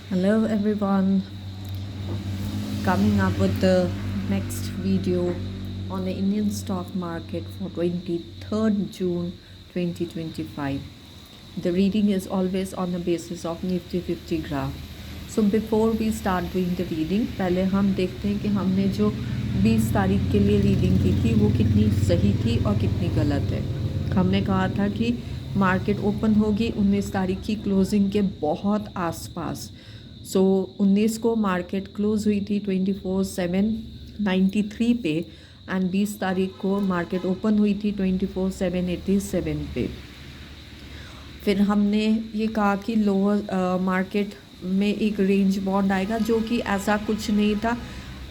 Hello everyone, coming up with the next video on the Indian stock market for 23rd June 2025. The reading is always on the basis of Nifty 50 graph. So before we start doing the reading, पहले हम देखते हैं कि हमने जो 20 तारीख के लिए रीडिंग की थी वो कितनी सही थी और कितनी गलत है। हमने कहा था कि मार्केट ओपन होगी 19 तारीख की क्लोजिंग के बहुत आसपास। सो 19 को मार्केट क्लोज हुई थी 24,793 पे एंड 20 तारीख को मार्केट ओपन हुई थी 24,787 पे। फिर हमने ये कहा कि लोअर मार्केट में एक रेंज बॉन्ड आएगा, जो कि ऐसा कुछ नहीं था।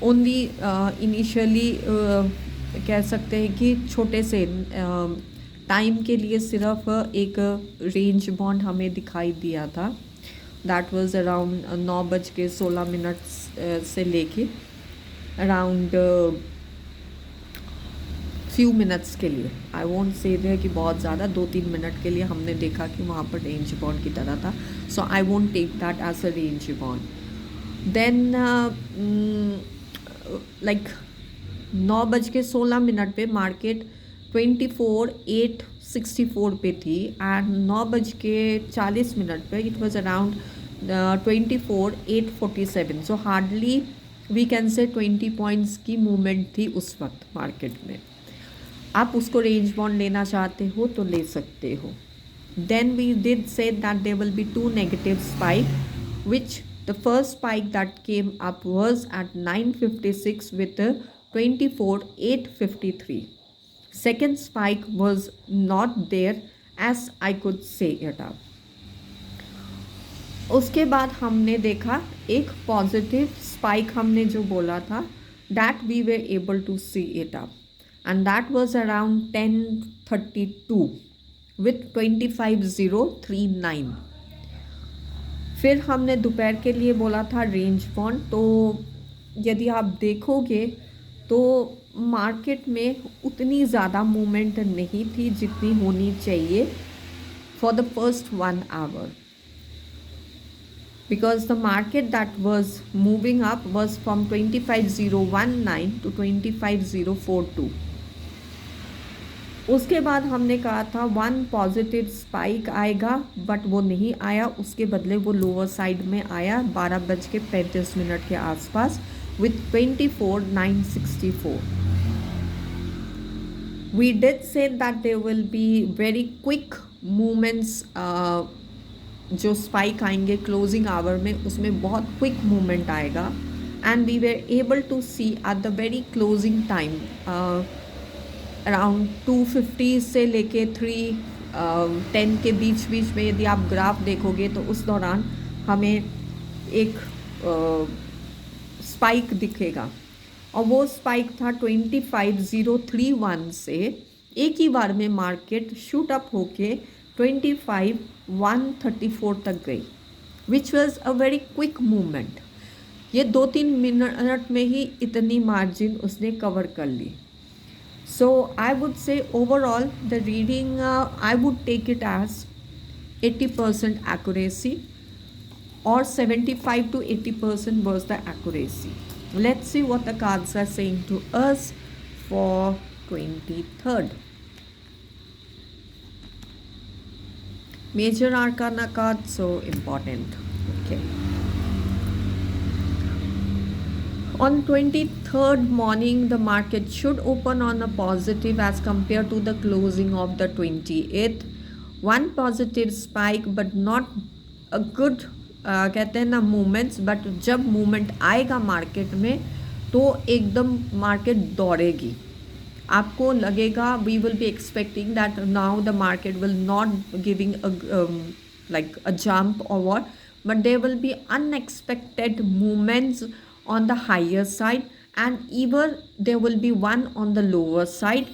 ओनली इनिशियली कह सकते हैं कि छोटे से टाइम के लिए सिर्फ एक रेंज बॉन्ड हमें दिखाई दिया था। दैट वाज अराउंड 9:16 से लेके अराउंड फ्यू मिनट्स के लिए। आई वोंट से देयर कि बहुत ज़्यादा, 2-3 मिनट के लिए हमने देखा कि वहाँ पर रेंज बॉन्ड की तरह था। So I won't take that as a range bond. Then like 9:16 पे मार्केट 24,864 पे थी एंड 9:40 पे it was around 24,847। So hardly we can say 20 points की मूवमेंट थी उस वक्त मार्केट में। आप उसको रेंज बॉन्ड लेना चाहते हो तो ले सकते हो। Then we did say that there will be 2 negative spike, which the first spike that came up was at 9:56 with a 24,853. Second spike was not there as I could say it up. उसके बाद हमने देखा एक positive spike, हमने जो बोला था that we were able to see it up and that was around 10:32 with 25,039। फिर हमने दोपहर के लिए बोला था रेंज बॉन्ड। तो यदि आप देखोगे तो मार्केट में उतनी ज़्यादा मूवमेंट नहीं थी जितनी होनी चाहिए for the first 1 hour, because the market that was moving up was from 25,019 to 25,042. उसके बाद हमने कहा था 1 पॉजिटिव स्पाइक आएगा, बट वो नहीं आया। उसके बदले वो लोअर साइड में आया 12:35 के आसपास with 24,964. We did say that there will be very quick movements, जो स्पाइक आएंगे क्लोजिंग आवर में उसमें बहुत क्विक मूवमेंट आएगा and we were able to see at the very closing time around 2:50 से लेके 3:10 के बीच में यदि आप ग्राफ देखोगे तो उस दौरान हमें एक स्पाइक दिखेगा और वो स्पाइक था 25,031 से। एक ही बार में मार्केट शूट अप होके 25,134 तक गई, which was a very quick movement. ये 2-3 मिनट में ही इतनी मार्जिन उसने कवर कर ली। So I would say overall the reading I would take it as 80% accuracy or 75 to 80% was the accuracy. Let's see what the cards are saying to us for 23rd. Major Arcana card, so important. Okay. On 23rd morning, the market should open on a positive as compared to the closing of the 28th. One positive spike, but not a good कहते हैं ना movements, but जब movement आएगा market में तो एकदम market दौड़ेगी। आपको लगेगा we will be expecting that now the market will not giving like a jump or what, but there will be unexpected movements on the higher side and even there will be one on the lower side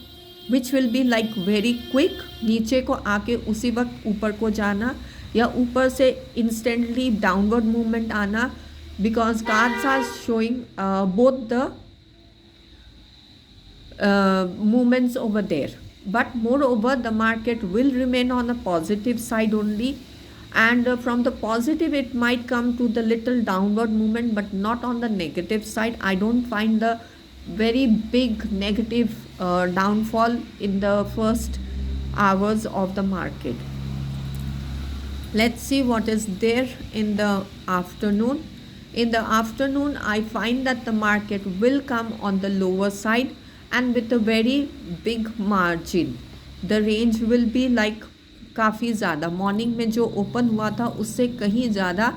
which will be like very quick, नीचे को आके उसी वक्त ऊपर को जाना या ऊपर से instantly downward movement आना, because cards are showing both the movements over there. But moreover, the market will remain on a positive side only And from the positive it might come to the little downward movement, but not on the negative side. I don't find the very big negative downfall in the first hours of the market. Let's see what is there in the afternoon. In the afternoon, I find that the market will come on the lower side and with a very big margin. The range will be like काफ़ी ज़्यादा morning में जो open हुआ था उससे कहीं ज़्यादा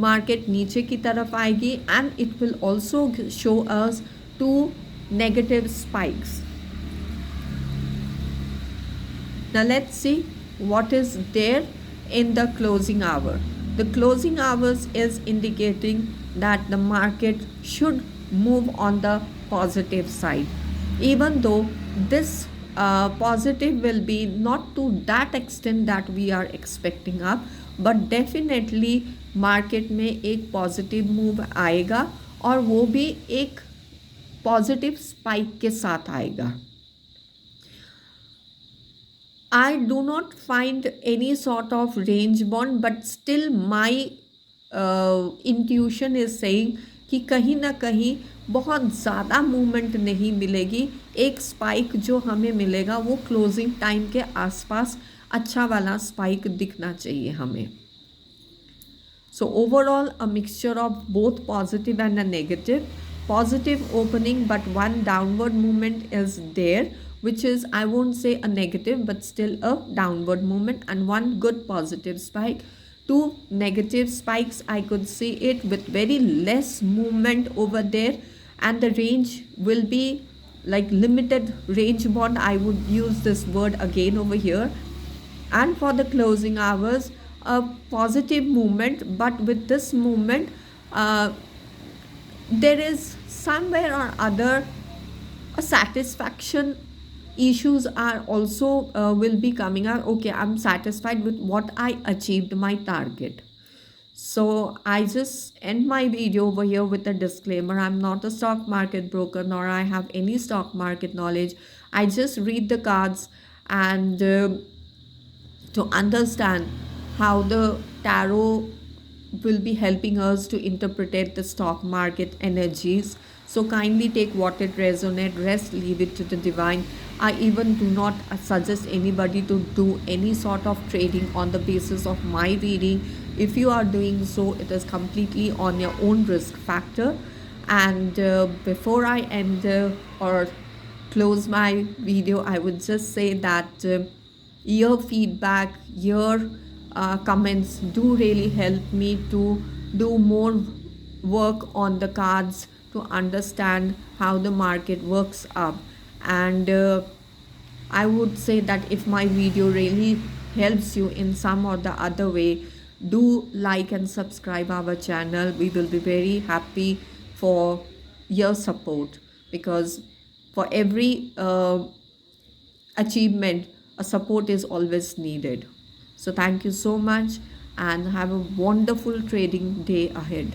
market नीचे की तरफ आएगी, and it will also show us two negative spikes. Now let's see what is there in the closing hour. The closing hours is indicating that the market should move on the positive side. Even though this positive will be not to that extent that we are expecting up, but definitely market में एक positive move आएगा और वो भी एक positive spike के साथ आएगा. I do not find any sort of range bond, but still my intuition is saying कि कहीं ना कहीं बहुत ज़्यादा मूवमेंट नहीं मिलेगी. एक स्पाइक जो हमें मिलेगा वो क्लोजिंग टाइम के आसपास अच्छा वाला स्पाइक दिखना चाहिए हमें. So overall a mixture of both positive and a negative. Positive opening but one downward movement is there, which is, I won't say a negative but still a downward movement, and one good positive spike. Two negative spikes I could see it with very less movement over there, and the range will be like limited range bond. I would use this word again over here. And for the closing hours, a positive movement, but with this movement there is somewhere or other a satisfaction issues are also will be coming out. Okay, I'm satisfied with what I achieved my target. So I just end my video over here with a disclaimer. I'm not a stock market broker, nor I have any stock market knowledge. I just read the cards and to understand how the tarot will be helping us to interpret the stock market energies. So kindly take what it resonates, rest leave it to the divine. I even do not suggest anybody to do any sort of trading on the basis of my reading. If you are doing so, it is completely on your own risk factor. And before I end or close my video, I would just say that your feedback, your comments do really help me to do more work on the cards to understand how the market works up. And I would say that if my video really helps you in some or the other way, do like and subscribe our channel. We will be very happy for your support, because for every achievement a support is always needed. So thank you so much and have a wonderful trading day ahead.